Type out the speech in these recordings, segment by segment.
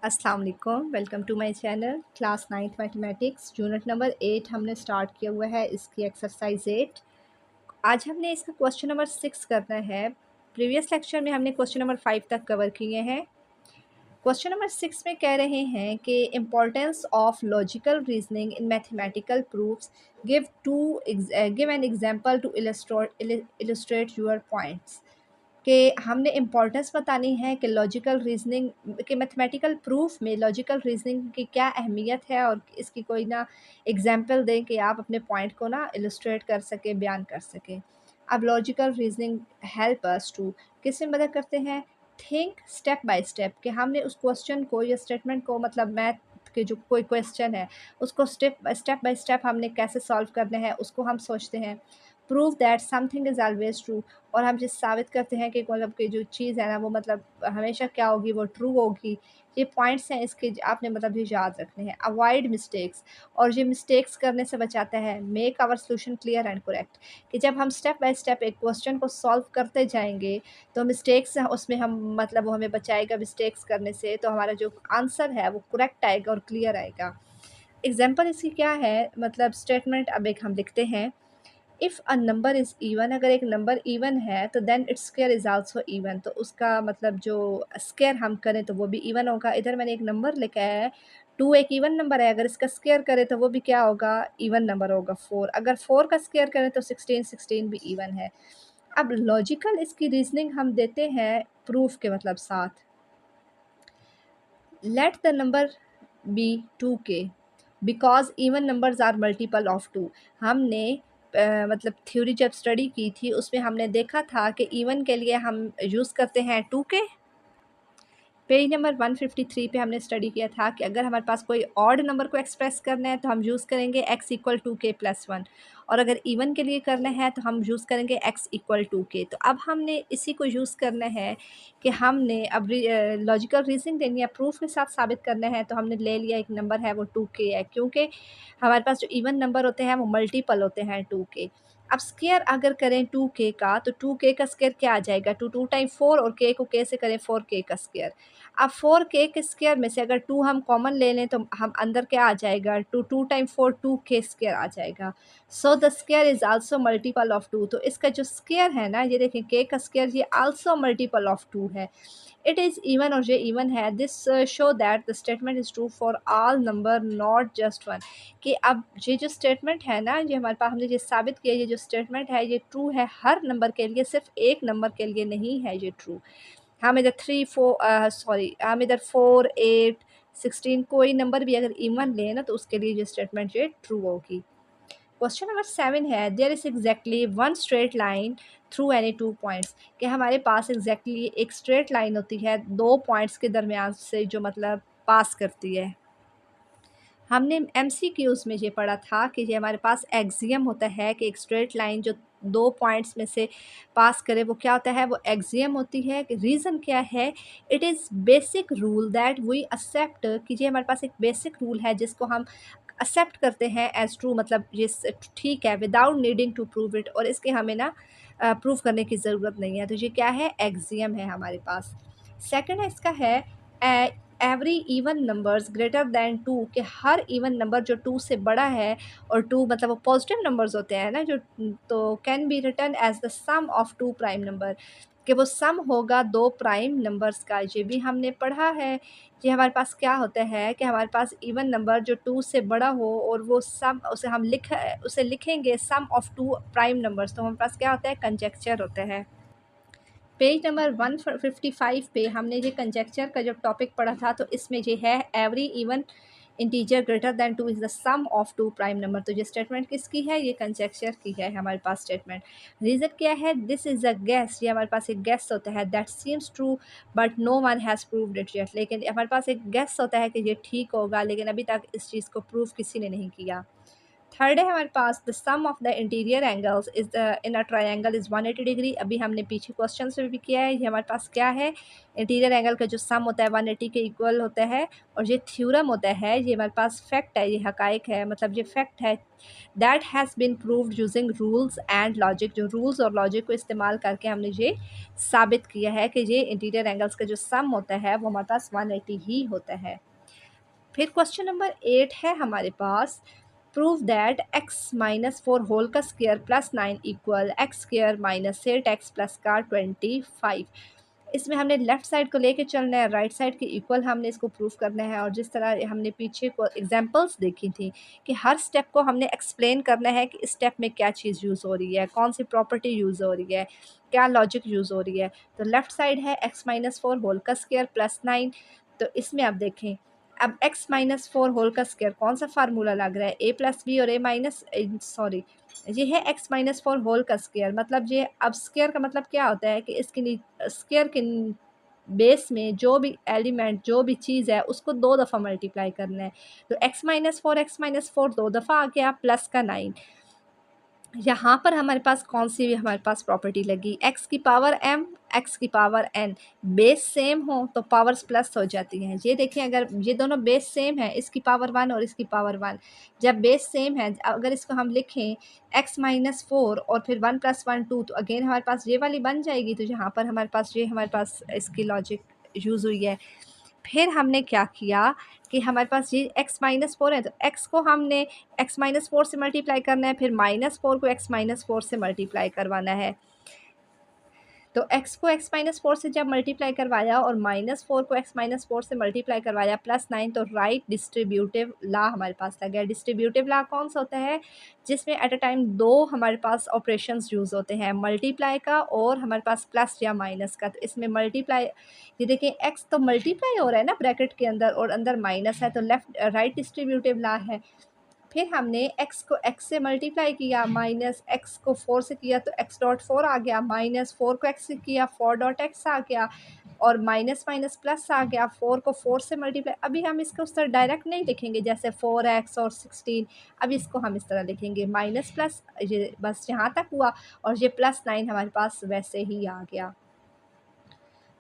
अस्सलाम वालेकुम, welcome to my channel. Class 9th mathematics unit number 8 हमने स्टार्ट किया हुआ है। इसकी एक्सरसाइज 8। आज हमने इसका क्वेश्चन नंबर 6 करना है। प्रीवियस लेक्चर में हमने क्वेश्चन नंबर 5 तक कवर किए हैं। क्वेश्चन नंबर 6 में कह रहे हैं कि importance of logical reasoning in mathematical proofs, give an example to illustrate your points. कि हमने इम्पोर्टेंस बतानी है कि लॉजिकल रीजनिंग के मैथमेटिकल प्रूफ में लॉजिकल रीजनिंग की क्या अहमियत है, और इसकी कोई ना एग्जांपल दें कि आप अपने पॉइंट को ना इलस्ट्रेट कर सकें, बयान कर सकें। अब logical reasoning help us to किस में मदद करते हैं, थिंक स्टेप बाय स्टेप, कि हमने उस क्वेश्चन को या स्टेटमेंट को, मतलब मैथ के जो कोई क्वेश्चन है उसको स्टेप बाय स्टेप हमने कैसे सॉल्व करना है उसको हम सोचते हैं। Prove that something is always true, और हम जिस साबित करते हैं कि मतलब कि जो चीज़ है ना वो मतलब हमेशा क्या होगी, वो ट्रू होगी। ये पॉइंट्स हैं इसके, आपने मतलब ये याद रखने हैं। अवॉइड मिस्टेक्स, और ये मिस्टेक्स करने से बचाता है। Make our solution clear and correct, कि जब हम स्टेप बाय स्टेप एक क्वेश्चन को सॉल्व करते जाएंगे तो मिस्टेक्स उसमें हम मतलब वो हमें बचाएगा मिस्टेक्स करने से, तो हमारा जो आंसर है वो करेक्ट आएगा और क्लियर आएगा। एग्जाम्पल इसकी क्या है, मतलब स्टेटमेंट अब एक हम लिखते हैं। If a number is even, अगर एक नंबर इवन है तो then its square is also even, तो उसका मतलब जो स्क्वायर हम करें तो वो भी इवन होगा। इधर मैंने एक नंबर लिखा है 2, एक इवन नंबर है, अगर इसका स्क्वायर करें तो वो भी क्या होगा, इवन नंबर होगा 4। अगर 4 का स्क्वायर करें तो 16, 16 भी इवन है। अब लॉजिकल इसकी रीजनिंग हम देते हैं प्रूफ के मतलब साथ। Let the number be 2k because even numbers are multiple of 2। हमने मतलब थ्योरी जब स्टडी की थी उसमें हमने देखा था कि इवन के लिए हम यूज़ करते हैं 2k। पेज नंबर 153 पे हमने स्टडी किया था कि अगर हमारे पास कोई ऑड नंबर को एक्सप्रेस करना है तो हम यूज़ करेंगे x इक्वल टू के प्लस 1, और अगर इवन के लिए करना है तो हम यूज़ करेंगे x इक्वल टू के। तो अब हमने इसी को यूज़ करना है कि हमने अब लॉजिकल रीजनिंग देनी है, प्रूफ के साथ साबित करना है। तो हमने ले लिया एक नंबर है वो 2k है, क्योंकि हमारे पास जो इवन नंबर होते हैं वो मल्टीपल होते हैं 2k। अब स्क्वायर अगर करें 2k का तो 2k का स्क्वायर क्या आ जाएगा, 2 टाइम 4, और k को k से करें 4k का स्क्वायर। अब 4k के स्क्वायर में से अगर 2 हम कॉमन ले लें तो हम अंदर क्या आ जाएगा, 2 टाइम 4 2k स्क्वायर आ जाएगा। So the square is also multiple of 2। तो इसका जो स्क्वायर है ना, ये देखें k का स्क्वायर ये आल्सो मल्टीपल ऑफ 2 है। इट इज़ इवन, और ये इवन है। This show that the statement is true for all number not just one. कि अब ये जो स्टेटमेंट है ना, ये हमारे पास हमने ये साबित किया, ये जो स्टेटमेंट है ये ट्रू है हर नंबर के लिए, सिर्फ एक नंबर के लिए नहीं है ये ट्रू। हम इधर 3 4 सॉरी हम इधर 4 8 16 कोई नंबर भी अगर इवन लें ना तो उसके लिए ये स्टेटमेंट ये ट्रू होगी। क्वेश्चन नंबर 7 है, there is exactly one straight line through any 2 points. कि हमारे पास एग्जैक्टली एक स्ट्रेट लाइन होती है 2 पॉइंट्स के दरमियान से जो मतलब पास करती है। हमने MCQs में ये पढ़ा था कि ये हमारे पास एक्सियम होता है कि एक स्ट्रेट लाइन जो 2 पॉइंट्स में से पास करे वो क्या होता है, वो एक्सियम होती है। रीज़न क्या है, it is basic rule that we accept, कि ये हमारे पास एक बेसिक रूल है जिसको हम एक्सेप्ट करते हैं एज ट्रू, मतलब ये ठीक है, without needing to prove it, और इसके हमें ना प्रूव करने की ज़रूरत नहीं है। तो ये क्या है, एक्सियम है हमारे पास। सेकंड है इसका है every even numbers greater than 2, कि हर इवन नंबर जो 2 से बड़ा है, और 2 मतलब वो पॉजिटिव नंबर्स होते हैं ना जो, तो can be written as the sum of 2 prime number, कि वो सम होगा 2 प्राइम नंबर्स का। ये भी हमने पढ़ा है। ये हमारे पास क्या होता है कि हमारे पास इवन नंबर जो 2 से बड़ा हो और वो सम उसे लिखेंगे सम ऑफ 2 प्राइम नंबर्स, तो हमारे पास क्या होता है, कंजेक्चर होता है। पेज नंबर 155 पे हमने ये कंजेक्चर का जो टॉपिक पढ़ा था, तो इसमें ये है every even integer greater than 2 is the sum of 2 prime number. तो ये स्टेटमेंट किसकी है, ये कंजेक्चर की है हमारे पास स्टेटमेंट। रीज़न क्या है, दिस इज़ अ गेस, ये हमारे पास एक गेस होता है, that seems true but no one has proved it yet. लेकिन हमारे पास एक गेस होता है कि ये ठीक होगा, लेकिन अभी तक इस चीज़ को प्रूव किसी ने नहीं किया। थर्ड है हमारे पास the sum of the interior angles is in a triangle is 180 degree. अभी हमने पीछे क्वेश्चन में भी किया है। ये हमारे पास क्या है, इंटीरियर एंगल का जो सम होता है 180 के इक्वल होता है। और ये थ्योरम होता है, ये हमारे पास फैक्ट है, ये हकाइक है, मतलब ये फैक्ट है that has been proved using rules and logic. जो रूल्स और लॉजिक को इस्तेमाल करके हमने ये साबित किया है कि ये इंटीरियर एंगल्स का जो सम होता है वो हमारे पास 180 ही होता है। फिर क्वेश्चन नंबर 8 है हमारे पास, prove that x minus 4 whole का square plus 9 equal x square minus 8x plus का 25। इसमें हमने लेफ्ट साइड को लेके चलना है, राइट साइड के इक्वल हमने इसको प्रूव करना है। और जिस तरह हमने पीछे को एग्जांपल्स देखी थी कि हर स्टेप को हमने एक्सप्लेन करना है कि इस स्टेप में क्या चीज़ यूज़ हो रही है, कौन सी प्रॉपर्टी यूज़ हो रही है, क्या लॉजिक यूज़ हो रही है। तो लेफ्ट साइड है x माइनस 4 होल का स्क्वायर प्लस 9। तो इसमें आप देखें, अब x माइनस 4 होल का स्क्वायर कौन सा फार्मूला लग रहा है, a प्लस बी और a माइनस सॉरी ये है x माइनस 4 होल का स्क्वायर। मतलब ये अब स्क्वायर का मतलब क्या होता है कि इसके स्क्वायर के बेस में जो भी एलिमेंट जो भी चीज़ है उसको 2 दफ़ा मल्टीप्लाई करना है। तो x माइनस 4 2 दफ़ा आ गया प्लस का 9। यहाँ पर हमारे पास कौन सी भी हमारे पास प्रॉपर्टी लगी, x की पावर m x की पावर n, बेस सेम हो तो पावर्स प्लस हो जाती हैं। ये देखें, अगर ये दोनों बेस सेम है, इसकी पावर 1 और इसकी पावर 1, जब बेस सेम है अगर इसको हम लिखें x माइनस 4 और फिर 1 प्लस 1 2, तो अगेन हमारे पास ये वाली बन जाएगी। तो यहाँ पर हमारे पास ये हमारे पास इसकी लॉजिक यूज़ हुई है। फिर हमने क्या किया कि हमारे पास ये x माइनस 4 है, तो x को हमने x माइनस 4 से मल्टीप्लाई करना है, फिर माइनस 4 को x माइनस 4 से मल्टीप्लाई करवाना है। तो x को x माइनस 4 से जब मल्टीप्लाई करवाया और माइनस 4 को x माइनस 4 से मल्टीप्लाई करवाया प्लस 9, तो राइट डिस्ट्रीब्यूटिव लॉ हमारे पास लग गया। डिस्ट्रीब्यूटिव लॉ कौन सा होता है, जिसमें एट अ टाइम दो हमारे पास ऑपरेशंस यूज़ होते हैं, मल्टीप्लाई का और हमारे पास प्लस या माइनस का। तो इसमें मल्टीप्लाई, ये देखिए x तो मल्टीप्लाई हो रहा है ना ब्रैकेट के अंदर और अंदर माइनस है, तो लेफ्ट राइट डिस्ट्रीब्यूटिव लॉ है। फिर हमने x को x से मल्टीप्लाई किया, माइनस x को 4 से किया तो x डॉट 4 आ गया, माइनस 4 को x से किया 4 डॉट x आ गया, और माइनस माइनस प्लस आ गया। 4 को 4 से मल्टीप्लाई, अभी हम इसको उस तरह डायरेक्ट नहीं लिखेंगे जैसे 4x और 16, अब इसको हम इस तरह लिखेंगे माइनस प्लस, ये बस यहाँ तक हुआ, और ये प्लस 9 हमारे पास वैसे ही आ गया।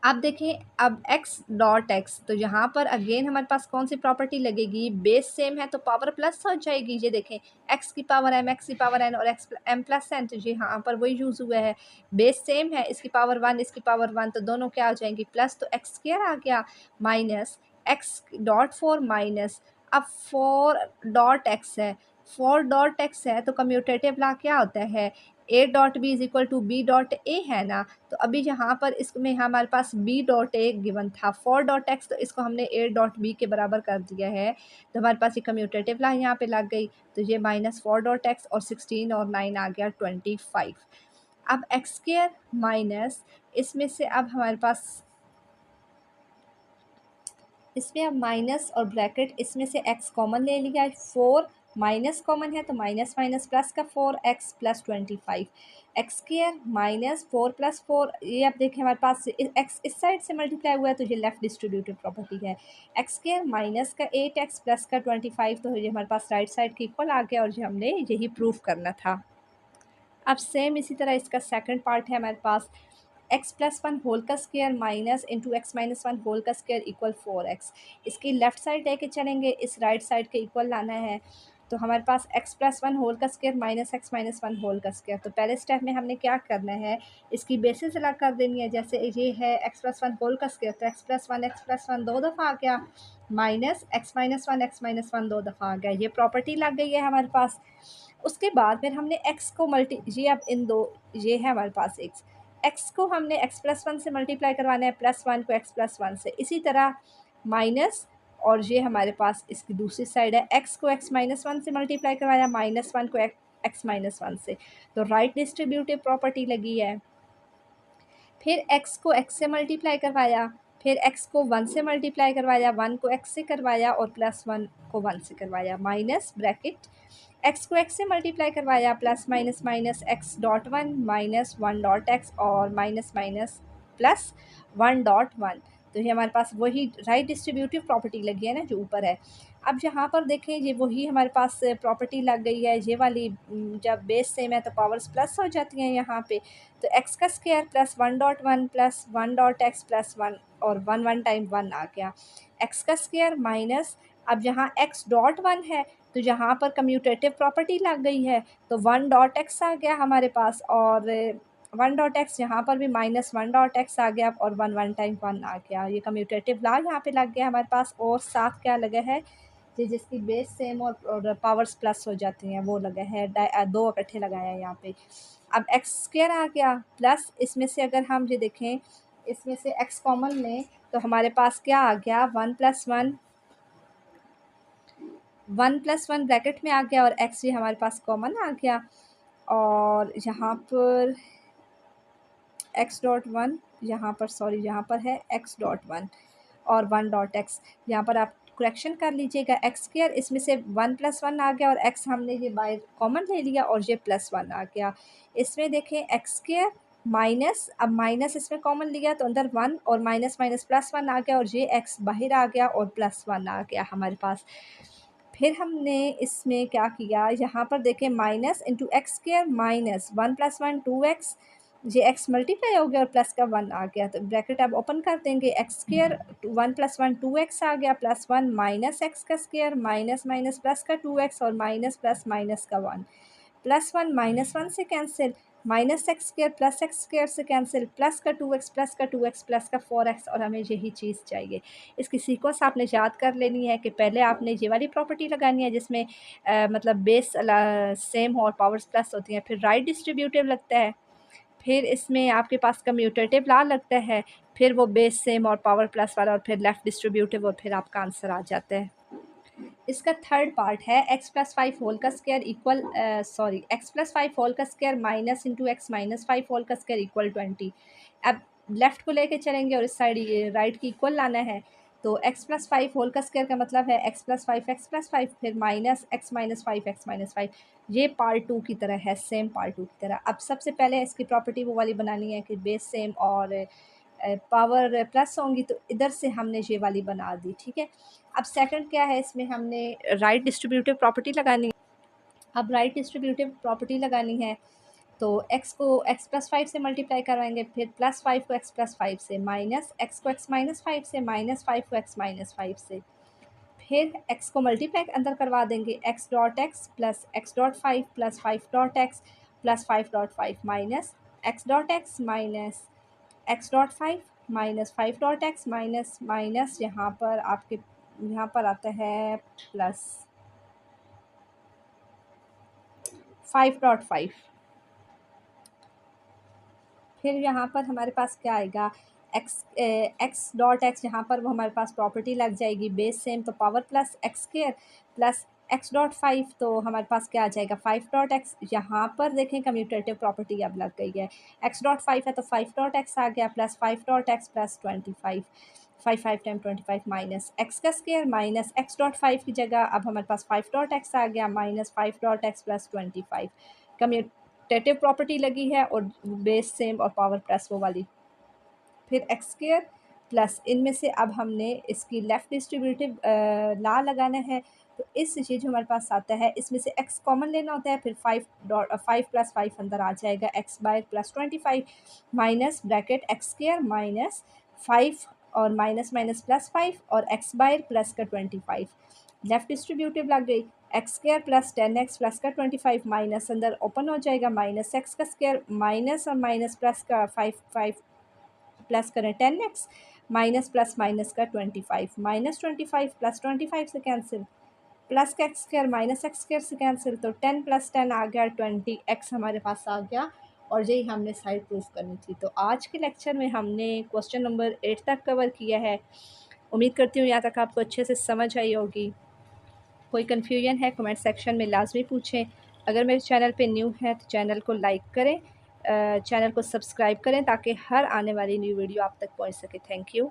अब देखें, अब x डॉट एक्स, तो यहाँ पर अगेन हमारे पास कौन सी प्रॉपर्टी लगेगी, बेस सेम है तो पावर प्लस हो जाएगी। ये देखें, x की पावर m x की पावर n और x m प्लस n, तो ये यहाँ पर वही यूज़ हुआ है। बेस सेम है, इसकी पावर 1 इसकी पावर 1, तो दोनों क्या हो जाएंगी प्लस, तो x स्क्वायर आ गया, माइनस x डॉट 4 माइनस, अब 4 डॉट x है, 4 डॉट x है तो कम्यूटेटिव लॉ क्या होता है, a dot B is equal to B dot A है ना। तो अभी यहाँ पर इसमें हमारे पास b डॉट ए गिवन था, 4 डॉट एक्स, तो इसको हमने a डॉट बी के बराबर कर दिया है, तो हमारे पास ये कम्यूटेटिव ला यहाँ पे लग गई। तो ये माइनस 4 डॉट एक्स और 16 और 9 आ गया 25। अब एक्स स्क्वायर माइनस, इसमें से अब हमारे पास इसमें अब माइनस और ब्रैकेट, इसमें से x कॉमन ले लिया है, 4 माइनस कॉमन है तो माइनस माइनस प्लस का 4x plus 25, x square minus 4 plus 4, ये अब देखें हमारे पास x इस साइड से मल्टीप्लाई हुआ है तो ये लेफ्ट डिस्ट्रीब्यूटिव प्रॉपर्टी है। एक्स स्क्वायर माइनस का 8x प्लस का 25, तो ये हमारे पास राइट साइड के इक्वल आ गया, और ये हमने यही प्रूफ करना था। अब सेम इसी तरह इसका सेकंड पार्ट है हमारे पास, x प्लस 1 होल का square minus into x minus 1 whole का स्क्वायर इक्वल 4x। इसकी लेफ्ट साइड लेके चलेंगे, इस राइट साइड के इक्वल लाना है। तो हमारे पास x प्लस 1 होल का square minus x minus 1 whole का स्क्वायर। तो पहले स्टेप में हमने क्या करना है, इसकी बेसिस अलग कर देनी है। जैसे ये है x प्लस 1 होल का स्क्वायर, तो x प्लस 1 दो दफ़ा आ गया, माइनस एक्स माइनस 1 दो दफ़ा आ गया, ये प्रॉपर्टी लग गई है हमारे पास। उसके बाद फिर हमने x को ये अब इन दो, ये है हमारे पास x को हमने x प्लस 1 से मल्टीप्लाई करवाना है, प्लस 1 को x प्लस 1 से, इसी तरह माइनस, और ये हमारे पास इसकी दूसरी साइड है, x को x माइनस 1 से मल्टीप्लाई करवाया, माइनस 1 को x माइनस 1 से, तो राइट डिस्ट्रीब्यूटिव प्रॉपर्टी लगी है। फिर x को x से मल्टीप्लाई करवाया, फिर x को 1 से मल्टीप्लाई करवाया, 1 को x से करवाया और प्लस 1 को 1 से करवाया, माइनस ब्रैकेट x को x से मल्टीप्लाई करवाया, plus minus minus x dot 1 minus 1 dot x और माइनस माइनस प्लस 1 डॉट 1, तो ये हमारे पास वही राइट डिस्ट्रीब्यूटिव प्रॉपर्टी लगी है ना जो ऊपर है। अब यहाँ पर देखें ये वही हमारे पास प्रॉपर्टी लग गई है ये वाली, जब बेस सेम है तो पावर्स प्लस हो जाती हैं यहाँ पे। तो एक्स का square plus 1.1 plus 1.x plus 1 और 1 टाइम 1 आ गया। एक्स का स्क्वायर माइनस, अब यहाँ एक्स डॉट 1 है तो यहाँ पर कम्यूटेटिव प्रॉपर्टी लग गई है तो 1.x आ गया हमारे पास, और 1.x यहाँ पर भी माइनस 1.x आ गया और 1 टाइम 1 आ गया। ये कम्यूटेटिव ला यहाँ पे लग गया हमारे पास, और साथ क्या लगा है जी जिसकी बेस सेम और पावर्स प्लस हो जाती हैं वो लगा है, दो इकट्ठे लगाया है यहाँ पे। अब एक्स स्क्वायर आ गया प्लस, इसमें से अगर हम ये देखें इसमें से एक्स कॉमन लें तो हमारे पास क्या आ गया 1+1 ब्रैकेट में आ गया और एक्स भी हमारे पास कॉमन आ गया, और यहाँ पर एक्स डॉट वन यहाँ पर सॉरी यहाँ पर है एक्स डॉट वन और 1.x, यहाँ पर आप करेक्शन कर लीजिएगा। एक्स स्क्वायर इसमें से 1+1 आ गया और एक्स हमने ये बाहर कॉमन ले लिया और ये +1 आ गया। इसमें देखें एक्स स्क्वायर माइनस, अब माइनस इसमें कॉमन लिया तो अंदर 1 और माइनस माइनस +1 आ गया और ये एक्स बाहर आ गया और +1 आ गया हमारे पास। फिर हमने इसमें क्या किया, यहाँ पर देखें minus into x square minus 1+1 2x, ये एक्स मल्टीप्लाई हो गया और प्लस का 1 आ गया तो ब्रैकेट अब ओपन कर देंगे। एक्स स्क्वायर 1+1 2x आ गया +1 माइनस एक्स का स्क्वायर माइनस माइनस प्लस का 2x और माइनस प्लस माइनस का 1, +1 -1 से cancel, minus x square plus x square से कैंसिल, प्लस का 2x प्लस का 2x प्लस का 4x, और हमें यही चीज़ चाहिए। इसकी सीक्वेंस आपने याद कर लेनी है कि पहले आपने ये वाली प्रॉपर्टी लगानी है जिसमें मतलब बेस सेम हो और पावर्स प्लस होती हैं, फिर राइट डिस्ट्रीब्यूटिव लगता है, फिर इसमें आपके पास कम्यूटेटिव ला लगता है, फिर वो बेस सेम और पावर प्लस वाला, और फिर लेफ़्ट डिस्ट्रीब्यूटिव, और फिर आपका आंसर आ जाता है। इसका थर्ड पार्ट है x+5 होल का स्क्वायर इक्वल x+5 होल का square minus into x minus 5 whole का स्क्वायर इक्वल 20। अब लेफ़्ट को लेके चलेंगे और इस साइड राइट की इक्वल लाना है, तो x+5 होल का स्क्वायर का मतलब है x+5 फिर माइनस x माइनस 5 ये पार्ट 2 की तरह है, सेम पार्ट 2 की तरह। अब सबसे पहले इसकी प्रॉपर्टी वो वाली बनानी है कि बेस सेम और पावर प्लस होंगी, तो इधर से हमने ये वाली बना दी, ठीक है। अब सेकंड क्या है, इसमें हमने राइट डिस्ट्रीब्यूटिव प्रॉपर्टी लगानी है। अब राइट डिस्ट्रीब्यूटिव प्रॉपर्टी लगानी है तो x को x+5 से मल्टीप्लाई करवाएंगे, फिर +5 को x+5 से, माइनस x को x माइनस 5 से, माइनस 5 को x माइनस 5 से, फिर x को मल्टीप्लाई अंदर करवा देंगे, x.x plus x.5 plus 5.x plus 5.5 minus x.x minus x.5 minus 5.x minus minus यहाँ पर आपके यहाँ पर आता है प्लस 5.5, फिर यहाँ पर हमारे पास क्या आएगा x.x, यहाँ पर वो हमारे पास प्रॉपर्टी लग जाएगी बेस सेम तो power plus x square plus x.5, तो हमारे पास क्या आ जाएगा 5.x, यहाँ पर देखें कम्यूटेटिव प्रॉपर्टी अब लग गई है, x.5 है तो 5.x आ गया plus 5.x plus 25, 5 time 25 minus x का स्क्वायर माइनस x.5 की जगह अब हमारे पास 5.x आ गया minus 5.x plus 25, commutative property लगी है और बेस सेम और पावर प्लस वो वाली, फिर एक्स स्क्वायर प्लस इनमें से अब हमने इसकी लेफ़्ट डिस्ट्रीब्यूटिव ला लगाना है, तो इस चीज़ जो हमारे पास आता है इसमें से x कॉमन लेना होता है, फिर 5 + 5 अंदर आ जाएगा x by plus 25 minus bracket x square minus 5 और माइनस माइनस प्लस 5 और x बाय प्लस का 25, लेफ़्ट डिस्ट्रीब्यूटिव लग गई, x square plus 10x plus का 25 माइनस अंदर ओपन हो जाएगा माइनस एक्स का स्क्वायर माइनस और माइनस प्लस का 5 प्लस करें 10x माइनस प्लस माइनस का 25 माइनस 25 प्लस 25 से कैंसिल, प्लस का x square minus x square से कैंसिल, तो 10 + 10 आ गया 20x हमारे पास आ गया, और यही हमने साइड प्रूफ करनी थी। तो आज के लेक्चर में हमने क्वेश्चन नंबर 8 तक कवर किया है। उम्मीद करती हूँ यहाँ तक आपको अच्छे से समझ आई होगी। कोई कन्फ्यूजन है कमेंट सेक्शन में लाजमी पूछें। अगर मेरे चैनल पे न्यू है तो चैनल को लाइक करें, चैनल को सब्सक्राइब करें ताकि हर आने वाली न्यू वीडियो आप तक पहुंच सके। Thank you.